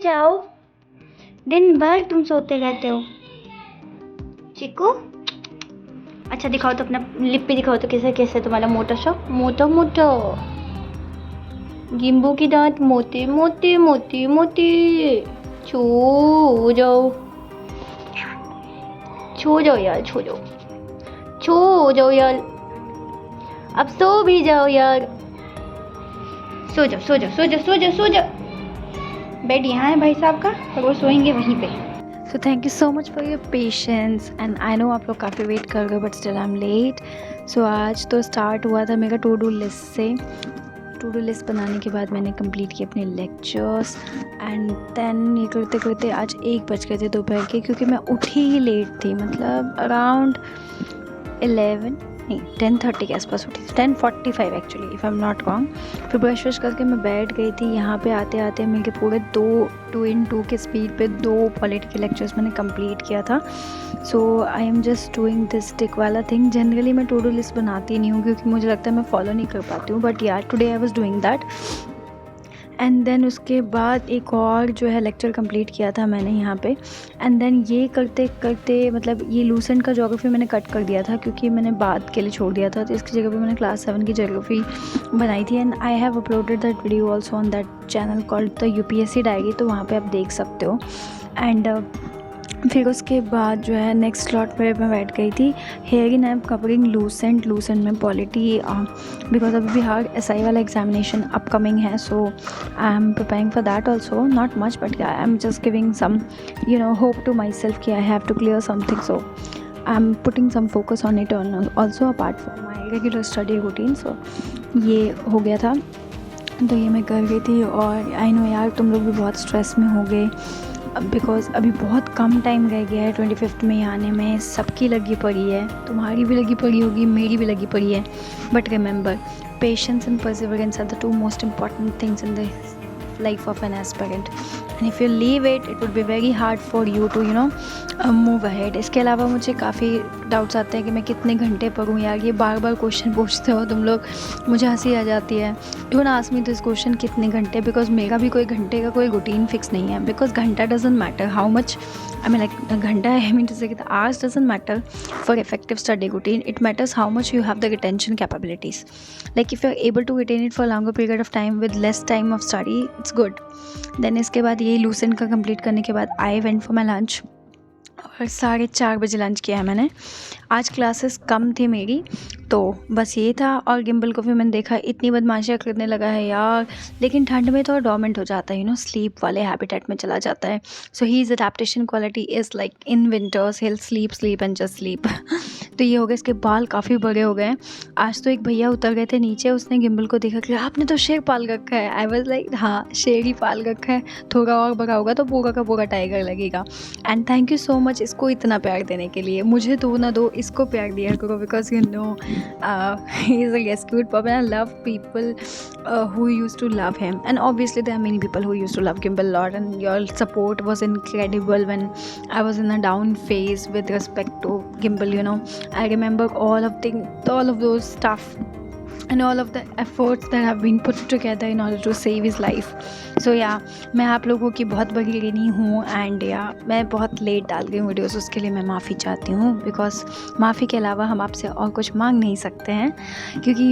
जाओ, दिन भर तुम सोते रहते हो। चिकू, अच्छा दिखाओ तो अपना लिप पे दिखाओ तो कैसे कैसे तुम्हारा मोटा सा मोटा मोटा। गिम्बू की दांत मोटे मोटे मोटे मोटे। छू जाओ, छू जाओ यार, छू जाओ, छू जाओ यार। अब सो भी जाओ यार, सो जाओ सो जाओ सो जाओ सो जाओ सो जाओ। बेड यहाँ है भाई साहब का और वो सोएंगे वहीं पे। So thank you so much for your patience and I know आप लोग काफ़ी वेट कर रहे हो but still I am late. So आज तो स्टार्ट हुआ था मेरा टू डू लिस्ट से। टू डू लिस्ट बनाने के बाद मैंने कंप्लीट किए अपने लेक्चर्स एंड देन ये करते करते आज 1 बज गए थे दोपहर के, क्योंकि मैं उठी ही लेट थी, मतलब अराउंड 10:30 के आसपास उठी थी, 10:45 actually if I am not wrong. फिर ब्रश वश करके मैं बैठ गई थी। यहाँ पे आते आते मेरे पूरे 2 के स्पीड पे 2 पॉलिटिकल लेक्चर्स मैंने कंप्लीट किया था। So I am just doing this tick वाला थिंग। जनरली मैं टू डू लिस्ट बनाती नहीं हूँ क्योंकि मुझे लगता है मैं फॉलो नहीं कर पाती हूँ, बट यार today I was doing that. And then उसके बाद एक और जो है लेक्चर कंप्लीट किया था मैंने यहाँ पे। एंड देन ये करते करते मतलब ये लूसेंट का ज्योग्राफी मैंने कट कर दिया था क्योंकि मैंने बाद के लिए छोड़ दिया था, तो इसकी जगह पे मैंने क्लास 7 की ज्योग्राफी बनाई थी। And I have uploaded that video also on that channel called the UPSC diary, तो वहाँ पर आप देख सकते हो। एंड फिर उसके बाद जो है नेक्स्ट स्लॉट पे मैं बैठ गई थी। Here in I am covering Lucent में पॉलिटी, बिकॉज अभी बिहार SI वाला एग्जामिनेशन अपकमिंग है, so I am preparing for that also, not much but I am just giving some hope to my self कि I have to clear something, so I am putting some focus on it also apart from my regular study routine. So ये हो गया था, तो ये मैं कर गई थी। और आई नो यार तुम लोग भी बहुत स्ट्रेस में हो गए बिकॉज़ अभी बहुत कम टाइम रह गया है 25th में आने में। सबकी लगी पड़ी है, तुम्हारी भी लगी पड़ी होगी, मेरी भी लगी पड़ी है, but remember patience and perseverance are the 2 most important things in the life of an aspirant, and if you leave it would be very hard for you to move ahead. इसके अलावा मुझे काफ़ी डाउट्स आते हैं कि मैं कितने घंटे पढूँ यार। ये बार बार क्वेश्चन पूछते हो तुम लोग, मुझे हंसी आ जाती है। Don't ask me this question कितने घंटे, बिकॉज मेरा भी कोई घंटे का कोई रूटीन फिक्स नहीं है, बिकॉज घंटा doesn't matter how much, I mean like घंटा आई मीन टू से the hours doesn't matter for effective study routine. It matters how much you have the retention capabilities. Like if you're able to retain it for a longer period of time with less time of study, it's good. Then इसके बाद ये Lucent का complete करने के बाद I went for my lunch, और 4:30 बजे lunch किया है मैंने। आज क्लासेस कम थी मेरी, तो बस ये था। और गिम्बल को भी मैंने देखा इतनी बदमाशियाँ करने लगा है यार, लेकिन ठंड में तो डोमेंट हो जाता है, स्लीप वाले हैबिटेट में चला जाता है। So his adaptation quality is like in winters he'll sleep and just sleep. तो ये हो गया। इसके बाल काफ़ी बड़े हो गए हैं। आज तो एक भैया उतर गए थे नीचे, उसने गिम्बल को देखा कि आपने तो शेर पाल रखा है। आई वाज लाइक हाँ शेर ही पाल रखा है, थोड़ा और बड़ा होगा तो पूरा का पूरा टाइगर लगेगा। And thank you so much इसको इतना प्यार देने के लिए। मुझे दो ना दो, इसको प्यार दिया करो, because he is a rescued pup and I love people who used to love him, and obviously there are many people who used to love Gimbal a lot, and your support was incredible when I was in a down phase with respect to Gimbal. I remember all of those stuff and all of the efforts that have been put together in order to save his life. So yeah, मैं आप लोगों की बहुत बड़ी ऋणी हूँ, and मैं बहुत लेट डाल गई वीडियोस, उसके लिए मैं माफ़ी चाहती हूँ। बिकॉज माफ़ी के अलावा हम आपसे और कुछ मांग नहीं सकते हैं, क्योंकि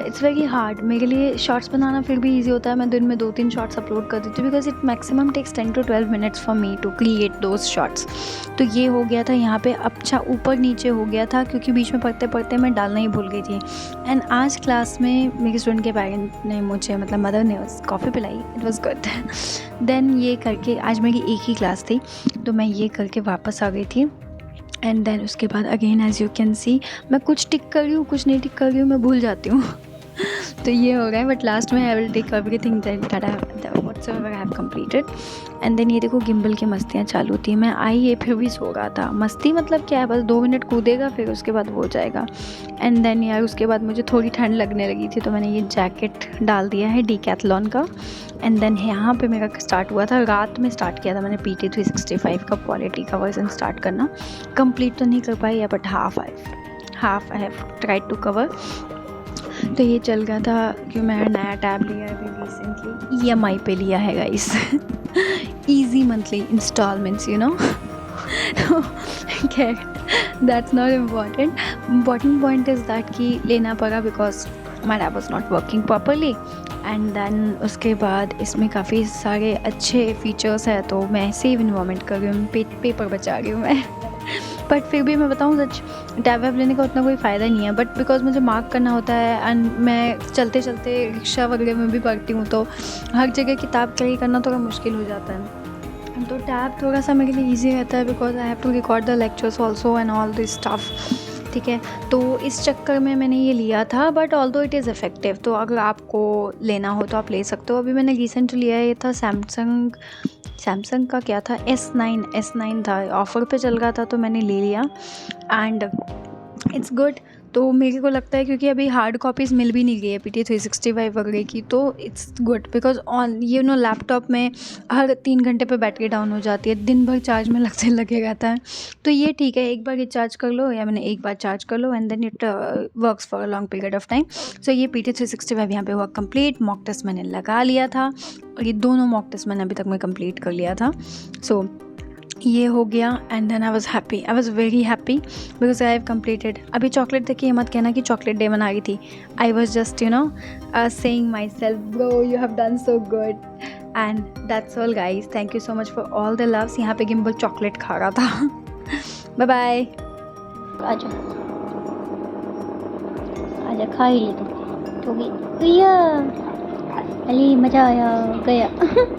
इट्स वेरी हार्ड। मेरे लिए शॉर्ट्स बनाना फिर भी ईजी होता है, मैं दिन में 2-3 शॉर्ट्स अपलोड कर देती हूँ, because it maximum takes 10 to 12 minutes for me to create those shorts. तो ये हो गया था यहाँ पे, अच्छा ऊपर नीचे हो गया था क्योंकि बीच में पढ़ते पढ़ते मैं डालना ही भूल गई थी। एंड आज क्लास में मेरे स्टूडेंट के पेरेंट ने मुझे मतलब मदर ने कॉफ़ी पिलाई, इट वाज गुड। देन ये करके आज मेरी एक ही क्लास थी, तो मैं ये करके वापस आ गई थी। एंड देन उसके बाद again as you can see मैं कुछ टिक कर रही हूँ, कुछ नहीं टिक कर रही हूँ, मैं भूल जाती हूँ। तो ये हो गया, बट लास्ट में I will take everything that whatsoever I have completed. And then ये देखो गिम्बल की मस्तियाँ चालू थी। मैं आई ये फिर भी सो रहा था। मस्ती मतलब क्या है, बस 2 मिनट कूदेगा फिर उसके बाद वो हो जाएगा। एंड देन यार उसके बाद मुझे थोड़ी ठंड लगने लगी थी, तो मैंने ये जैकेट डाल दिया है डीकैथलॉन का। एंड देन यहाँ पे मेरा स्टार्ट हुआ था, रात में स्टार्ट किया था मैंने PT 365 का पॉलिटी का वर्जन स्टार्ट करना। कंप्लीट तो नहीं कर पाई, but half I have tried to cover. तो ये चल रहा था कि मैं नया टैब लिया है अभी रिसेंटली, EMI पे लिया है guys. Easy monthly installments you know. खैर that's not important point is that कि लेना पड़ा because my lab was not working properly and then उसके बाद इसमें काफ़ी सारे अच्छे फीचर्स हैं, तो मैं सेव इन्वायरमेंट कर रही हूँ, पेपर बचा रही हूँ मैं। बट फिर भी मैं बताऊँ सच, टैब वैब लेने का उतना कोई फ़ायदा नहीं है, बट बिकॉज मुझे मार्क करना होता है एंड मैं चलते चलते रिक्शा वगैरह में भी पढ़ती हूँ, तो हर जगह किताब कैरी करना थोड़ा मुश्किल हो जाता है। तो टैब थोड़ा सा मेरे लिए ईजी रहता है because I have to record the lectures also and all this stuff, ठीक है। तो इस चक्कर में मैंने ये लिया था, but although it is effective, तो अगर आपको लेना हो तो आप ले सकते हो। अभी मैंने रिसेंट लिया है, ये था सैमसंग का क्या था, S9 था, ऑफ़र पे चल रहा था तो मैंने ले लिया एंड इट्स गुड। तो मेरे को लगता है क्योंकि अभी हार्ड कॉपीज़ मिल भी नहीं गई है PT 365 वगैरह की, तो it's good because on you know laptop में हर 3 घंटे पे बैटरी डाउन हो जाती है, दिन भर चार्ज में लगे रहता है। तो ये ठीक है, एक बार रिचार्ज कर लो या मैंने एक बार चार्ज कर लो and then it works for a long period of time. So ये PT 365 यहाँ पे वर्क कंप्लीट। मॉक टेस्ट मैंने लगा लिया था और ये दोनों मॉक टेस्ट मैंने अभी तक मैं कंप्लीट कर लिया था। सो ये हो गया and then I was very happy because I have completed. अभी चॉकलेट देखिए, मत कहना कि चॉकलेट डे मना रही थी, I was just you know saying myself bro you have done so good and that's all guys. Thank you so much for all the loves. यहाँ पे गिम्बल चॉकलेट खा रहा था। Bye bye. आजा आजा, खा ही ले तो गई। अली मज़ा आया गया।